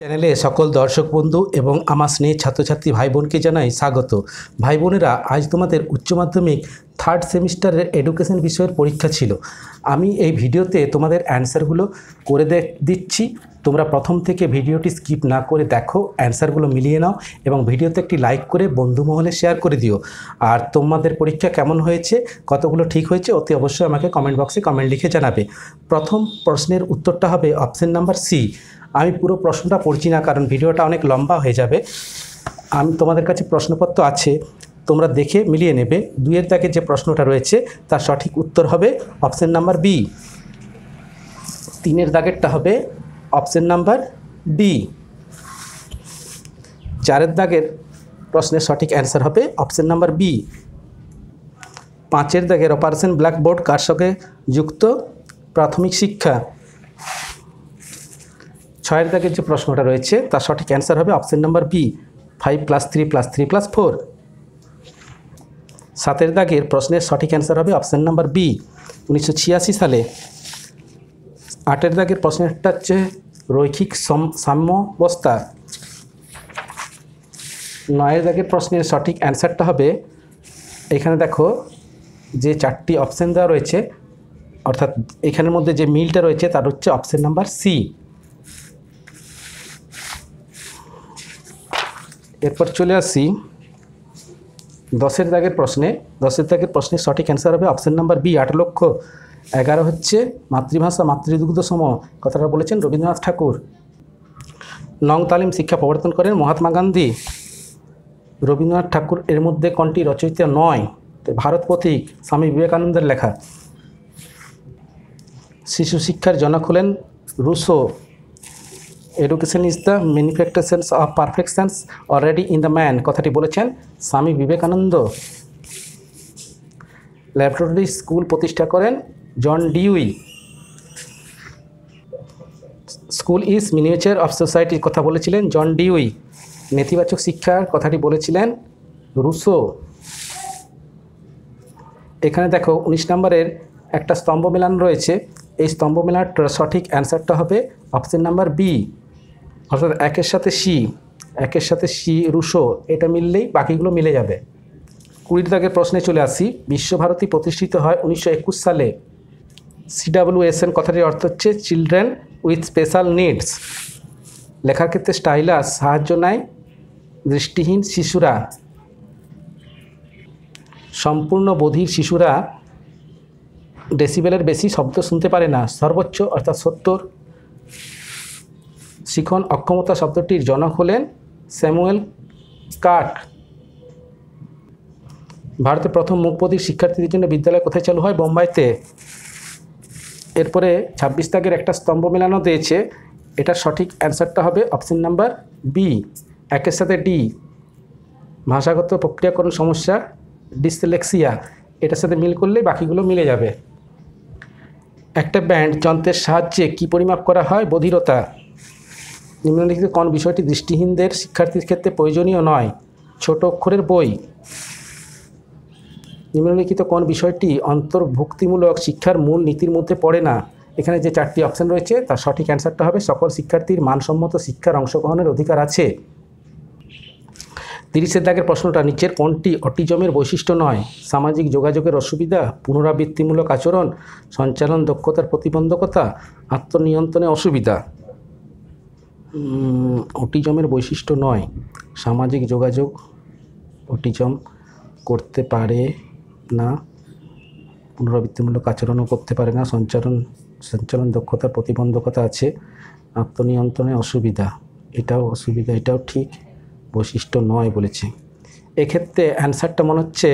চ্যানেলে সকল দর্শক বন্ধু এবং আমার স্নেহের ছাত্রছাত্রী ভাই বোনকে জানাই স্বাগত। ভাই বোনেরা, আজ তোমাদের উচ্চ মাধ্যমিক থার্ড সেমিস্টারের এডুকেশন বিষয়ের পরীক্ষা ছিল। আমি এই ভিডিওতে তোমাদের অ্যান্সারগুলো করে দিচ্ছি। তোমরা প্রথম থেকে ভিডিওটি স্কিপ না করে দেখো, অ্যান্সারগুলো মিলিয়ে নাও এবং ভিডিওতে একটি লাইক করে বন্ধু মহলে শেয়ার করে দিও। আর তোমাদের পরীক্ষা কেমন হয়েছে, কতগুলো ঠিক হয়েছে, অতি অবশ্যই আমাকে কমেন্ট বক্সে কমেন্ট লিখে জানাবে। প্রথম প্রশ্নের উত্তরটা হবে অপশন নাম্বার সি। আমি পুরো প্রশ্নটা পড়ছি না, কারণ ভিডিওটা অনেক লম্বা হয়ে যাবে। আমি তোমাদের কাছে প্রশ্নপত্র আছে, তোমরা দেখে মিলিয়ে নেবে। দুইয়ের দাগে যে প্রশ্নটা রয়েছে তার সঠিক উত্তর হবে অপশন নাম্বার বি। তিনের দাগেরটা হবে অপশন নাম্বার ডি। চারের দাগের প্রশ্নের সঠিক অ্যান্সার হবে অপশন নাম্বার বি। পাঁচের দাগের অপারেশন ব্ল্যাকবোর্ড কার সঙ্গে যুক্ত? প্রাথমিক শিক্ষা। ছয়ের দাগের যে প্রশ্নটা রয়েছে তার সঠিক অ্যান্সার হবে অপশন নাম্বার বি, 5+3+3+4। সাতের দাগের প্রশ্নের সঠিক অ্যান্সার হবে অপশন নাম্বার বি, 1986 সালে। আটের দাগের প্রশ্নটা হচ্ছে রৈখিক সাম্যাবস্থা। নয়ের দাগের প্রশ্নের সঠিক অ্যান্সারটা হবে, এখানে দেখো যে চারটি অপশান দেওয়া রয়েছে, অর্থাৎ এখানের মধ্যে যে মিলটা রয়েছে তার হচ্ছে অপশন নাম্বার সি। এরপর চলে আসি দশের দাগের প্রশ্নে। দশের দাগের প্রশ্নের সঠিক অ্যান্সার হবে অপশন নাম্বার বি, 8,11,000 হচ্ছে মাতৃভাষা মাতৃদুগ্ধ সম, কথাটা বলেছেন রবীন্দ্রনাথ ঠাকুর। নং তালিম শিক্ষা প্রবর্তন করেন মহাত্মা গান্ধী। রবীন্দ্রনাথ ঠাকুর এর মধ্যে কোনটি রচয়িতা নয়? ভারত পথিক, স্বামী বিবেকানন্দের লেখা। শিশু শিক্ষার জনক হলেন Rousseau. Education is the manifestations of perfections already in the man, কথাটি বলেছেন স্বামী বিবেকানন্দ। ল্যাবরেটরি স্কুল প্রতিষ্ঠা করেন John Dewey. School is miniature of সোসাইটির কথা বলেছিলেন জন ডিউই। নেতিবাচক শিক্ষার কথাটি বলেছিলেন রুসো। এখানে দেখো 19 নম্বরের একটা স্তম্ভ মেলানো রয়েছে, এই স্তম্ভ মেলার সঠিক অ্যান্সারটা হবে অপশন নাম্বার বি, অর্থাৎ একের সাথে সি রুসো, এটা মিললেই বাকিগুলো মিলে যাবে। 20 দাগের প্রশ্নে চলে আসি। বিশ্বভারতী প্রতিষ্ঠিত হয় 1921 সালে। CWSN কথাটির অর্থ হচ্ছে চিলড্রেন উইথ স্পেশাল নিডস। লেখার ক্ষেত্রে স্টাইলাস সাহায্য নেয় দৃষ্টিহীন শিশুরা। সম্পূর্ণ বধির শিশুরা ডেসিবেলের বেশি শব্দ শুনতে পারে না, সর্বোচ্চ অর্থাৎ 70। শিখন অক্ষমতা শব্দটির জনক হলেন স্যামুয়েল কার্ক। ভারতের প্রথম মুখবধির শিক্ষার্থীদের জন্য বিদ্যালয় কোথায় চালু হয়? বোম্বাইতে। এরপরে 26 দাগের একটা স্তম্ভ মেলানো দিয়েছে, এটার সঠিক অ্যান্সারটা হবে অপশন নাম্বার বি, একের সাথে ডি। ভাষাগত প্রক্রিয়াকরণ সমস্যা ডিসলেক্সিয়া, এটার সাথে মিল করলে বাকিগুলো মিলে যাবে। একটা ব্যান্ড যন্ত্রের সাহায্যে কি পরিমাপ করা হয়? বধিরতা। নিম্নলিখিত কোন বিষয়টি দৃষ্টিহীনদের শিক্ষার্থীর ক্ষেত্রে প্রয়োজনীয় নয়? ছোট অক্ষরের বই। নিম্নলিখিত কোন বিষয়টি অন্তর্ভুক্তিমূলক শিক্ষার মূল নীতির মধ্যে পড়ে না? এখানে যে চারটি অপশান রয়েছে তার সঠিক অ্যান্সারটা হবে সকল শিক্ষার্থীর মানসম্মত শিক্ষার অংশগ্রহণের অধিকার আছে। 30 দাগের প্রশ্নটা, নিচের কোনটি অটিজমের বৈশিষ্ট্য নয়? সামাজিক যোগাযোগের অসুবিধা, পুনরাবৃত্তিমূলক আচরণ, সঞ্চালন দক্ষতার প্রতিবন্ধকতা, আত্মনিয়ন্ত্রণে অসুবিধা। অটিজমের বৈশিষ্ট্য নয়। সামাজিক যোগাযোগ অটিজম করতে পারে না, পুনরাবৃত্তিমূলক আচরণও করতে পারে না, সঞ্চালন দক্ষতার প্রতিবন্ধকতা আছে, আত্মনিয়ন্ত্রণে অসুবিধা, এটাও ঠিক, বৈশিষ্ট্য নয় বলেছে। এক্ষেত্রে অ্যান্সারটা মনে হচ্ছে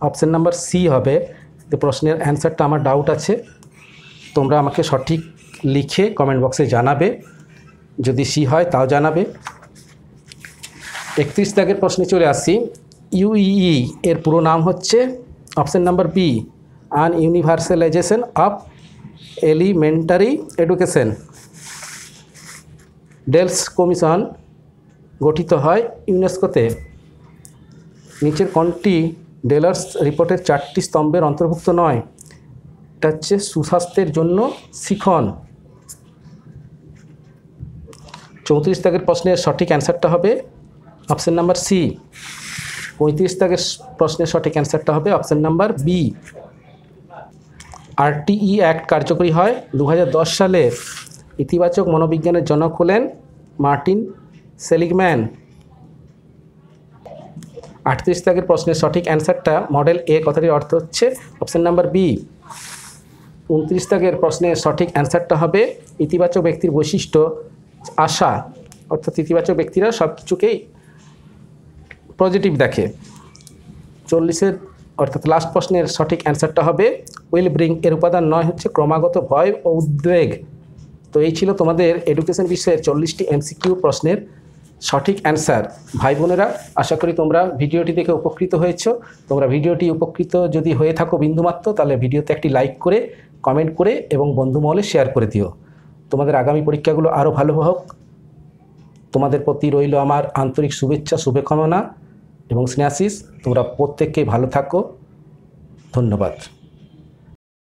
অপশান নাম্বার সি হবে। তো প্রশ্নের অ্যান্সারটা আমার ডাউট আছে, তোমরা আমাকে সঠিক লিখে কমেন্ট বক্সে জানাবে, যদি সি হয় তাও জানাবে। 31 দাগের প্রশ্নে চলে আসি। ইউইই এর পুরো নাম হচ্ছে option number B, universalisation of elementary education. Delors commission গঠিত হয় ইউনেস্কোতে। নিচের কোনটি ডেলার্স রিপোর্টের 4টি স্তম্ভের অন্তর্ভুক্ত নয়? এটা হচ্ছে সুস্বাস্থ্যের জন্য শিখন। 34 দাগের প্রশ্নের সঠিক অ্যান্সারটা হবে অপশন নাম্বার সি। 35 দাগের প্রশ্নের সঠিক অ্যান্সারটা হবে option number B. RTE act কার্যকরী হয় 2010 সালে। ইতিবাচক মনোবিজ্ঞানের জনক হলেন মার্টিন সেলিগম্যান। 38 দাগের প্রশ্নের সঠিক অ্যান্সারটা মডেল এ কথাটির অর্থ হচ্ছে অপশন নাম্বার বি। 29 দাগের প্রশ্নের সঠিক অ্যান্সারটা হবে ইতিবাচক ব্যক্তির বৈশিষ্ট্য আশা, অর্থাৎ ইতিবাচক ব্যক্তিরা সব কিছুকেই পজিটিভ দেখে। 40 অর্থাৎ লাস্ট প্রশ্নের সঠিক অ্যান্সারটা হবে উইল ব্রিং এর উপাদান নয় হচ্ছে ক্রমাগত ভয় ও উদ্বেগ। তো এই ছিল তোমাদের এডুকেশন বিষয়ের 40টি এমসিকিউ প্রশ্নের সঠিক অ্যান্সার। ভাই বোনেরা, আশা করি তোমরা ভিডিওটি দেখে উপকৃত হয়েছো। তোমরা ভিডিওটি উপকৃত যদি হয়ে থাকো বিন্দুমাত্র, তাহলে ভিডিওতে একটি লাইক করে, কমেন্ট করে এবং বন্ধু মহলে শেয়ার করে দিও। তোমাদের আগামী পরীক্ষাগুলো আরও ভালো হোক। তোমাদের প্রতি রইল আমার আন্তরিক শুভেচ্ছা, শুভকামনা এবং স্নেহাশিস। তোমরা প্রত্যেককেই ভালো থাকো। ধন্যবাদ।